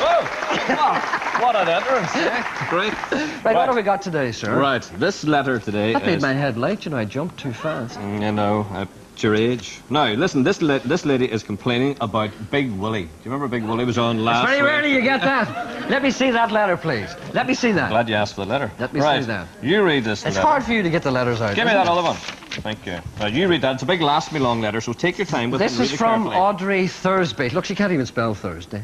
Oh, what an entrance, eh? Great. Right, what have we got today, sir? Right, this letter today That made is... my head light, you know, I jumped too fast. You know, at your age. Now, listen, this lady is complaining about Big Willie. Do you remember Big Willie was on last Very week? rarely you get that. Let me see that letter, please. Let me see that. Glad you asked for the letter. Let me right. see that. You read this It's letter. hard for you to get the letters out. Give me that other one. Thank you. Now, you read that. It's a big, last-me-long letter, so take your time with it. This is from Audrey Thursby. Look, she can't even spell Thursday.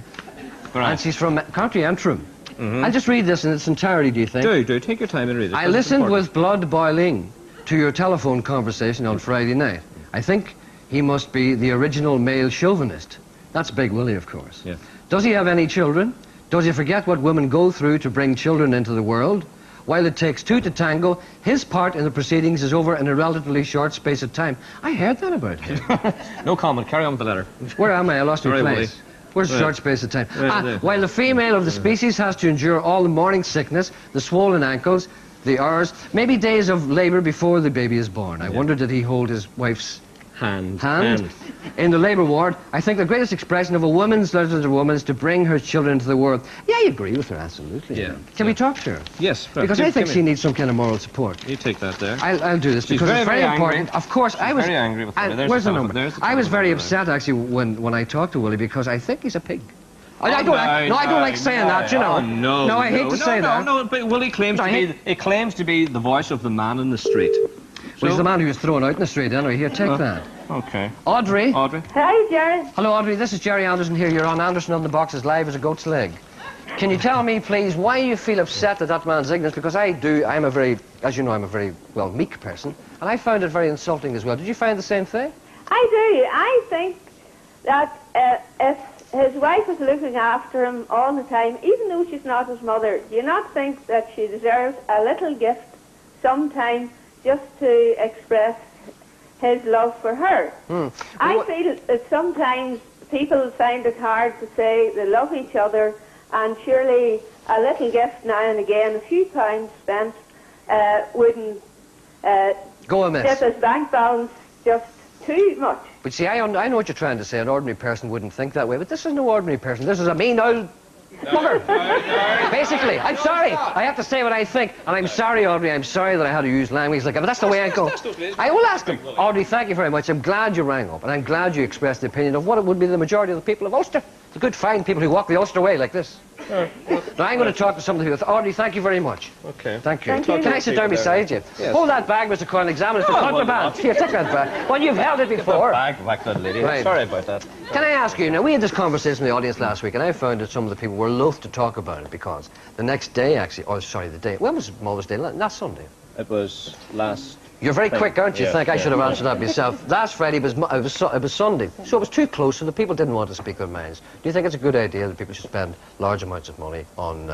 Right. And she's from County Antrim. I'll just read this in its entirety, do you think? Do. Take your time and read it. I listened with blood boiling to your telephone conversation on Friday night. I think he must be the original male chauvinist. That's Big Willie, of course. Yeah. Does he have any children? Does he forget what women go through to bring children into the world? While it takes two to tango, his part in the proceedings is over in a relatively short space of time. I heard that about him. No comment. Carry on with the letter. Where am I? I lost my Sorry, place. Willie. Where's the Right. short space of time? Right. While the female of the species has to endure all the morning sickness, the swollen ankles, the hours, maybe days of labour before the baby is born. I wonder, did he hold his wife's Hand. hand? In the labour ward, I think the greatest expression of a woman's letter to a woman is to bring her children into the world. Yeah, I agree with her, absolutely. Yeah. Can we talk to her? Yes. Right. Because I think she needs some kind of moral support. You take that there. I'll do this She's because very, it's very very important. angry. Of course, I was very angry with Willie. There's where's the the telephone. number? There's the I was telephone very number there. upset actually when I talked to Willie because I think he's a pig. I don't No, like saying that, you know. Oh, no. No, I hate to say that. No, but Willie claims to be the voice of the man in the street. Well, he's the man who was thrown out in the street anyway. Here, take that. Okay. Audrey. Audrey? Hi, Jerry. Hello, Audrey. This is Jerry Anderson here. You're on Anderson on the Box as live as a goat's leg. Can you tell me, please, why you feel upset at that man's ignorance? Because I'm a very, as you know, I'm a very, well, meek person. And I found it very insulting as well. Did you find the same thing? I do. I think that if his wife is looking after him all the time, even though she's not his mother, do you not think that she deserves a little gift sometime just to express his love for her? I feel that sometimes people find it hard to say they love each other, and surely a little gift now and again, a few pounds spent, wouldn't Go amiss. get his bank balance just too much. But see, I know what you're trying to say. An ordinary person wouldn't think that way. But this is no ordinary person. This is a mean old mugger. Basically, I'm sorry. I have to say what I think. And I'm sorry, Audrey. I'm sorry that I had to use language like that. But that's the way I go. I will ask him. Audrey, thank you very much. I'm glad you rang up. And I'm glad you expressed the opinion of what it would be the majority of the people of Ulster. It's a good fine people who walk the Ulster way like this. Now I'm going to talk to somebody who... Audrey, thank you very much. Okay. Thank you. Thank you. Can I sit down beside you? Yes. Hold that bag, Mr. Coyle. Examine it. It's the contraband. Here, take that bag. Well, you've held it before. Back, that lady. Right. Sorry about that. Can I ask you, now we had this conversation in the audience last week and I found that some of the people were loath to talk about it because the next day actually, the day, when was Mother's Day? Last Sunday. It was last... You're very quick, aren't you? Yeah, Think I yeah. should have answered that myself. Last Friday it was Sunday, so it was too close, so the people didn't want to speak their minds. Do you think it's a good idea that people should spend large amounts of money on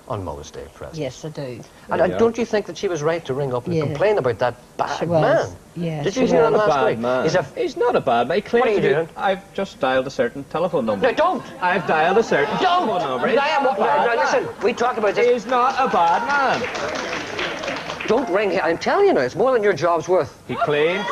Mother's Day presents? Yes, I do. And don't you think that she was right to ring up and Yeah. complain about that bad She was. man? Yeah, Did she you hear that was. last week? man. He's He's not a bad man. He claims What are you to be- doing? I've just dialed a certain telephone number. No, don't! I've dialed a certain telephone number. He's I am not a bad now, man. listen, we talked about this. He's not a bad man. Don't ring him. I'm telling you now, it's more than your job's worth. He claims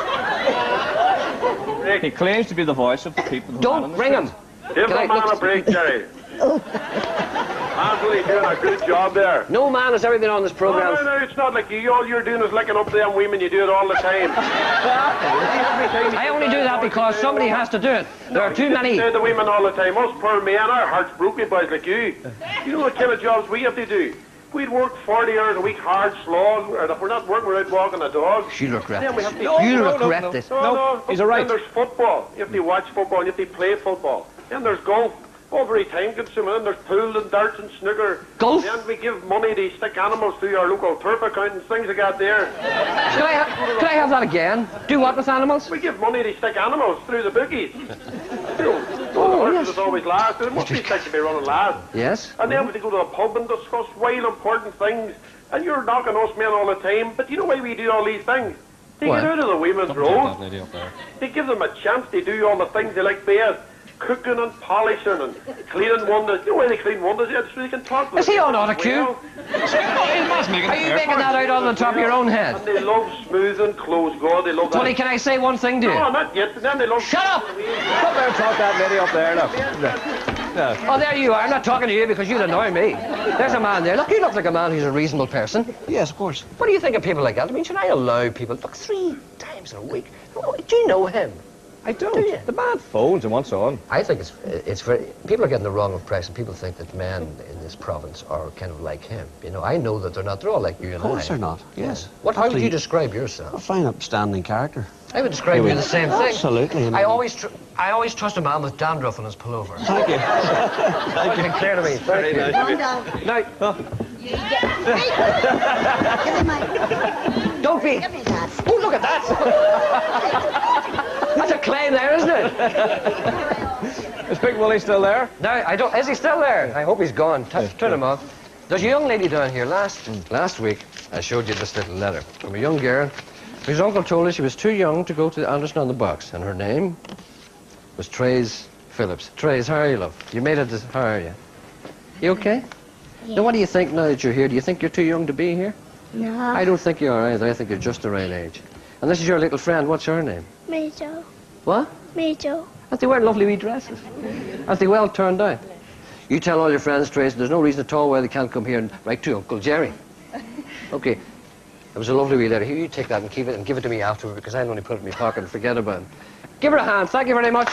to be the voice of the people. Don't ring him. Give Can I the man look- a break, Jerry. Anthony doing a good job there. No man has ever been on this program. No, it's not like you. All you're doing is licking up them women. You do it all the time. I only do that because somebody has to do it. There are too many. You do the women all the time. Us poor men, our hearts broken boys like you. You know what kind of jobs we have to do? We'd work 40 hours a week, hard slog, or if we're not working, we're out walking a dog. You regret Then we have this. to... You regret this. No, he's all right. Then there's football. You have to watch football, you have to play football. Then there's golf. All very time consuming. Then there's pool and darts and snooker. Golf? Then we give money to stick animals through our local turf account and things like that there. Can I have that again? Do what with animals? We give money to stick animals through the bookies. The horses is always last. It must be sick to be running last. Yes. And then we go to the pub and discuss wild important things. And you're knocking us men all the time. But you know why we do all these things? They What? get out of the women's road. They give them a chance to do all the things they like best. cooking and polishing and cleaning windows. You know why they clean windows? Yeah, so they can talk. Is he on autocue? Well, Are you making that out on the top of your own head? and they love smoothing clothes. God, they love that. Tony, can I say one thing to you? No, not yet. But then they love. Shut up! Come there and talk that lady up there, look. Oh, there you are. I'm not talking to you because you'd annoy me. There's a man there. Look, you look like a man who's a reasonable person. Yes, of course. What do you think of people like that? I mean, should I allow people... Look, 3 times a week. Oh, do you know him? I don't. Do you? The man phones and wants on. I think it's very... People are getting the wrong impression. People think that men in this province are kind of like him. You know, I know that they're not. They're all like you and Of course I. they're not, yes. How would you Actually, describe A yourself? fine, upstanding character. I would describe you the same thing. Absolutely. I always trust a man with dandruff on his pullover. Thank you. Thank you. Clear to me. Thank you. Calm down. Now, You get... Hey! Give me my... don't be... Give me that. Oh, look at that! That's a claim there, isn't it? Is Big Willie still there? No, I don't... Is he still there? I hope he's gone. Turn him off. There's a young lady down here. Last week, I showed you this little letter from a young girl whose uncle told her she was too young to go to Anderson on the Box, and her name was Trace Phillips. Trace, how are you, love? You made it this... How are you? You okay? Yeah. Now, what do you think now that you're here? Do you think you're too young to be here? No. I don't think you are either. I think you're just the right age. And this is your little friend. What's her name? Major. What? Major. Aren't they wearing lovely wee dresses? Aren't they well turned out? You tell all your friends, Trace, there's no reason at all why they can't come here and write to Uncle Jerry. Okay. It was a lovely wee letter. Here, you take that and keep it and give it to me afterward because I'll only put it in my pocket and forget about it. Give her a hand. Thank you very much.